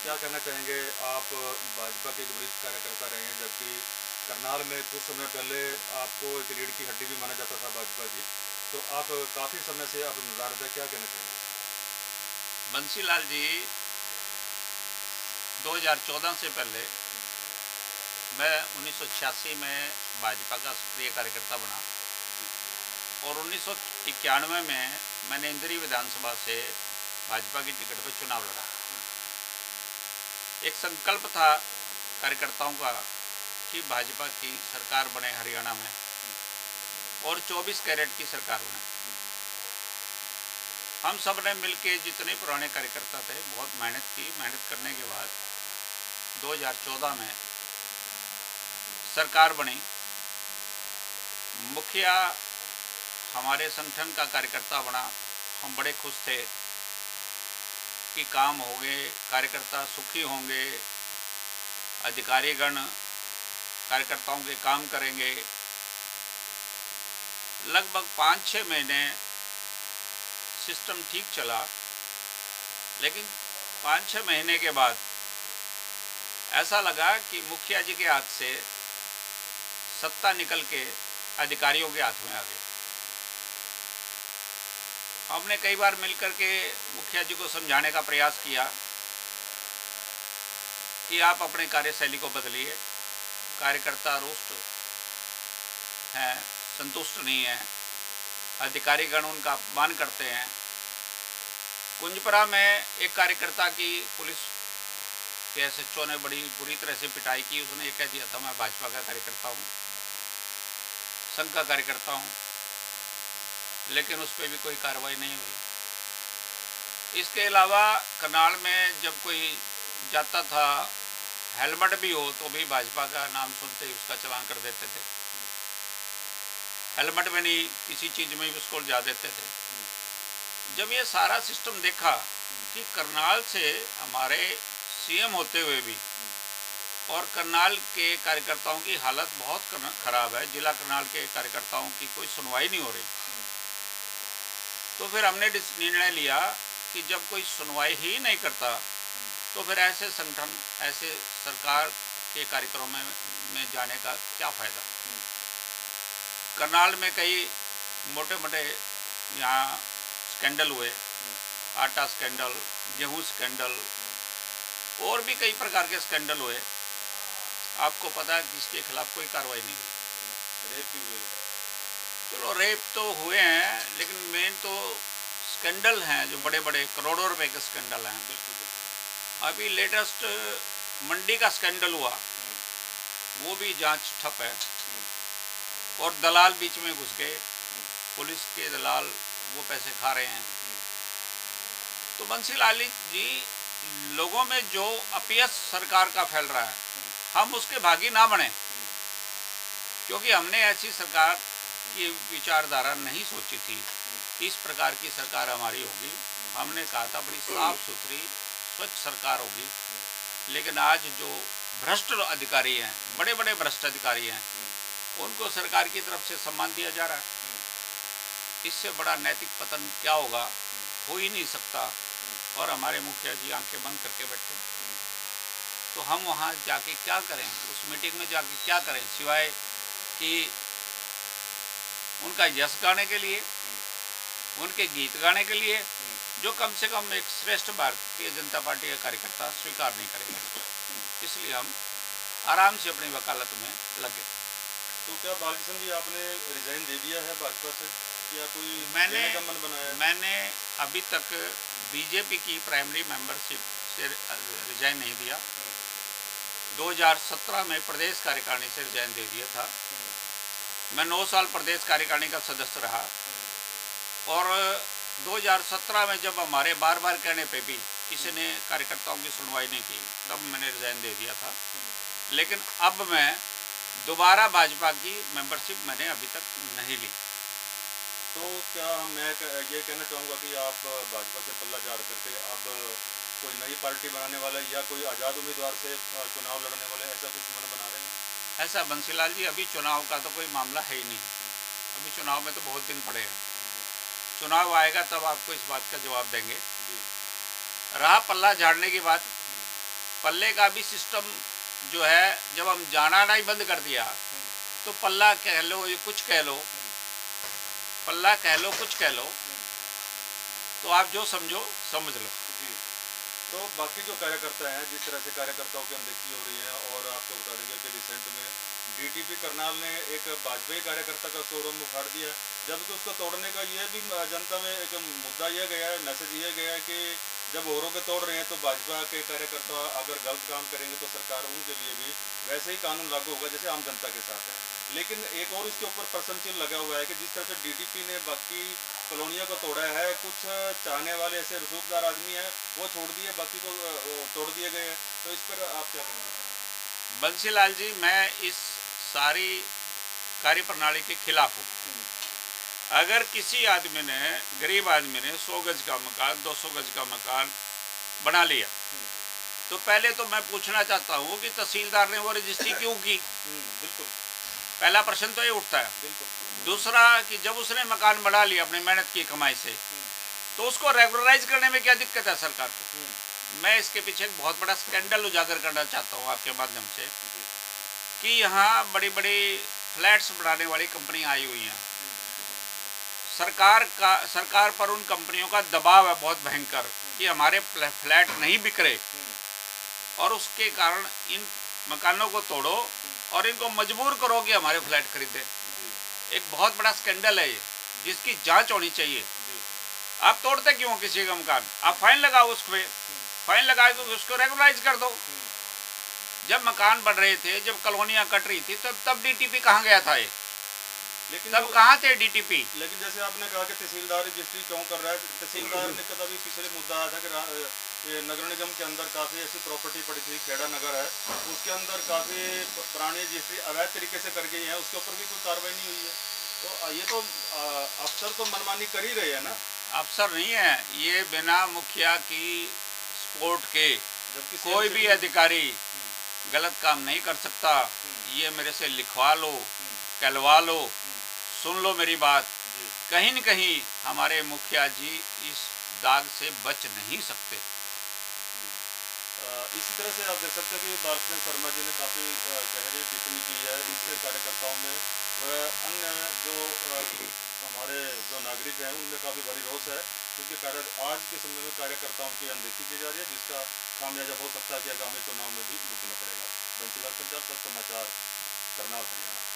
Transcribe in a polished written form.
क्या कहना चाहेंगे आप भाजपा के एक वरिष्ठ कार्यकर्ता रहे हैं जबकि करनाल में कुछ समय पहले आपको एक रीढ़ की हड्डी भी माना जाता था भाजपा की, तो आप काफ़ी समय से आप नदारद है, क्या कहना चाहेंगे? बंसीलाल जी 2014 से पहले मैं 1986 में भाजपा का सक्रिय कार्यकर्ता बना और 1991 में मैंने इंदौर विधानसभा से भाजपा की टिकट पर चुनाव लड़ा। एक संकल्प था कार्यकर्ताओं का कि भाजपा की सरकार बने हरियाणा में और 24 कैरेट की सरकार बने। हम सब ने मिलकर जितने पुराने कार्यकर्ता थे बहुत मेहनत की। मेहनत करने के बाद 2014 में सरकार बनी। मुखिया हमारे संगठन का कार्यकर्ता बना। हम बड़े खुश थे कि काम हो गए, कार्यकर्ता सुखी होंगे, अधिकारीगण कार्यकर्ताओं के काम करेंगे। लगभग 5-6 महीने सिस्टम ठीक चला, लेकिन 5-6 महीने के बाद ऐसा लगा कि मुखिया जी के हाथ से सत्ता निकल के अधिकारियों के हाथ में आ गई। हमने कई बार मिलकर के मुखिया जी को समझाने का प्रयास किया कि आप अपने कार्यशैली को बदलिए। कार्यकर्ता रुष्ट हैं, संतुष्ट नहीं है, अधिकारीगण उनका अपमान करते हैं। कुंजपरा में एक कार्यकर्ता की पुलिस के एसएचओ ने बड़ी बुरी तरह से पिटाई की। उसने ये कह दिया था मैं भाजपा का कार्यकर्ता हूँ, संघ का कार्यकर्ता हूँ, लेकिन उस पर भी कोई कार्रवाई नहीं हुई। इसके अलावा करनाल में जब कोई जाता था, हेलमेट भी हो तो भी भाजपा का नाम सुनते ही उसका चालान कर देते थे। हेलमेट में नहीं, किसी चीज़ में भी उसको जा देते थे। जब ये सारा सिस्टम देखा कि करनाल से हमारे सीएम होते हुए भी और करनाल के कार्यकर्ताओं की हालत बहुत ख़राब है, जिला करनाल के कार्यकर्ताओं की कोई सुनवाई नहीं हो रही, तो फिर हमने निर्णय लिया कि जब कोई सुनवाई ही नहीं करता तो फिर ऐसे संगठन, ऐसे सरकार के कार्यक्रमों में जाने का क्या फ़ायदा। करनाल में कई मोटे मोटे यहाँ स्कैंडल हुए, आटा स्कैंडल, गेहूँ स्कैंडल और भी कई प्रकार के स्कैंडल हुए। आपको पता है कि इसके खिलाफ कोई कार्रवाई नहीं हुई। रेप भी हुए। चलो रेप तो हुए हैं, लेकिन मेन तो स्कैंडल हैं जो बड़े बड़े करोड़ों रुपए के स्कैंडल हैं। अभी लेटेस्ट मंडी का स्कैंडल हुआ, वो भी जांच ठप है और दलाल बीच में घुस गए। पुलिस के दलाल वो पैसे खा रहे हैं। तो बंसीलाल जी, लोगों में जो अपयश सरकार का फैल रहा है, हम उसके भागी ना बने, क्योंकि हमने ऐसी सरकार की विचारधारा नहीं सोची थी। इस प्रकार की सरकार हमारी होगी। हमने कहा था बड़ी साफ सुथरी स्वच्छ सरकार होगी, लेकिन आज जो भ्रष्ट अधिकारी हैं, बड़े बड़े भ्रष्ट अधिकारी हैं, उनको सरकार की तरफ से सम्मान दिया जा रहा है। इससे बड़ा नैतिक पतन क्या होगा, हो ही नहीं सकता। और हमारे मुखिया जी आंखें बंद करके बैठे, तो हम वहाँ जाके क्या करें, उस मीटिंग में जाके क्या करें, सिवाय कि उनका यश गाने के लिए, उनके गीत गाने के लिए, जो कम से कम एक श्रेष्ठ भारतीय जनता पार्टी का कार्यकर्ता स्वीकार नहीं करेगा। इसलिए हम आराम से अपनी वकालत में लगे। तो क्या बालकिशन जी आपने रिजाइन दे दिया है भाजपा से या कोई मैंने देने का मन बनाया है? मैंने अभी तक बीजेपी की प्राइमरी मेंबरशिप से रिजाइन नहीं दिया। 2017 में प्रदेश कार्यकारिणी से रिजाइन दे दिया था। मैं 9 साल प्रदेश कार्यकारिणी का सदस्य रहा और 2017 में जब हमारे बार बार कहने पे भी किसी ने कार्यकर्ताओं की सुनवाई नहीं की, तब मैंने रिजाइन दे दिया था। लेकिन अब मैं दोबारा भाजपा की मेंबरशिप मैंने अभी तक नहीं ली। तो क्या मैं ये कहना चाहूँगा कि आप भाजपा से पल्ला झाड़ करके अब कोई नई पार्टी बनाने वाले या कोई आज़ाद उम्मीदवार से चुनाव लड़ने वाले, ऐसा कुछ मन बना रहे हैं? ऐसा बंसीलाल जी, अभी चुनाव का तो कोई मामला है ही नहीं। अभी चुनाव में तो बहुत दिन पड़े हैं। चुनाव आएगा तब आपको इस बात का जवाब देंगे। रहा पल्ला झाड़ने की बात, पल्ले का भी सिस्टम जो है, जब हम जाना नहीं बंद कर दिया तो पल्ला कह लो कुछ कह लो, पल्ला कह लो कुछ कह लो, तो आप जो समझो समझ लो। जी। तो बाकी जो कार्यकर्ता हैं, जिस तरह से कार्यकर्ताओं की अनदेखी हो रही है, और आपको बता देंगे कि रिसेंट में डीटीपी करनाल ने एक भाजपाई कार्यकर्ता का शोरूम उखाड़ दिया, जबकि उसको तोड़ने का ये भी जनता में एक मुद्दा यह गया है, मैसेज ये गया है कि जब औरों के तोड़ रहे हैं तो भाजपा के कार्यकर्ता अगर गलत काम करेंगे तो सरकार उनके लिए भी वैसे ही कानून लागू होगा जैसे आम जनता के साथ है। लेकिन एक और इसके ऊपर प्रश्न चिन्ह लगा हुआ है कि जिस तरह से डीटीपी ने बाकी कॉलोनियों को तोड़ा है, कुछ चाहने वाले ऐसे रसूखदार आदमी हैं वो छोड़ दिए, बाकी को तोड़ दिए गए हैं, तो इस पर आप क्या कहेंगे? बंसीलाल जी, मैं इस सारी कार्य प्रणाली के खिलाफ हूँ। अगर किसी आदमी ने, गरीब आदमी ने 100 गज का मकान, 200 गज का मकान बना लिया, तो पहले तो मैं पूछना चाहता हूँ कि तहसीलदार ने वो रजिस्ट्री क्यों की? बिल्कुल। पहला प्रश्न तो ये उठता है। बिल्कुल। दूसरा कि जब उसने मकान बना लिया अपनी मेहनत की कमाई से, तो उसको रेगुलराइज करने में क्या दिक्कत है सरकार को? मैं इसके पीछे एक बहुत बड़ा स्कैंडल उजागर करना चाहता हूँ आपके माध्यम से, कि यहाँ बड़ी बड़ी फ्लैट्स बनाने वाली कंपनी आई हुई हैं। सरकार पर उन कंपनियों का दबाव है बहुत भयंकर कि हमारे फ्लैट नहीं बिक रहे, और उसके कारण इन मकानों को तोड़ो और इनको मजबूर करो कि हमारे फ्लैट खरीदे। एक बहुत बड़ा स्कैंडल है ये, जिसकी जांच होनी चाहिए। आप तोड़ते क्यों किसी का मकान? आप फाइन लगाओ उस पर, फाइन लगा के उसको रेगुलराइज कर दो। जब मकान बन रहे थे, जब कॉलोनियाँ कट रही थी, तब डीटीपी कहाँ गया था ये? लेकिन तब कहाँ थे डीटीपी? लेकिन जैसे आपने कहा कि तहसीलदार रजिस्ट्री क्यों कर रहा है, तहसीलदार ने कदा भी पिछले मुद्दा आया था कि ये नगर निगम के अंदर काफ़ी ऐसी प्रॉपर्टी पड़ी थी, खेड़ा नगर है, उसके अंदर काफ़ी पुरानी रजिस्ट्री अवैध तरीके से कर गई है, उसके ऊपर भी कोई कार्रवाई नहीं हुई है। तो ये तो अफसर तो मनमानी कर ही रहे हैं ना। अफसर नहीं है ये, बिना मुखिया की सपोर्ट के कोई भी अधिकारी गलत काम नहीं कर सकता। ये मेरे से लिखवा लो, कहलवा लो, सुन लो मेरी बात। कहीं न कहीं हमारे मुखिया जी इस दाग से बच नहीं सकते। इसी तरह से आप देख सकते हैं कि बालकृष्ण शर्मा जी ने काफ़ी गहरी टिप्पणी की है इससे कार्यकर्ताओं में, वह अन्य जो हमारे जो नागरिक हैं उनमें काफ़ी भारी रोष है, क्योंकि आज के समय में कार्यकर्ताओं की अनदेखी की जा रही है, जिसका खामियाजा हो सकता है कि आगामी चुनाव में भी भुगतना पड़ेगा। बंसीलाल पंजाब तक समाचार, करनाल, हरियाणा।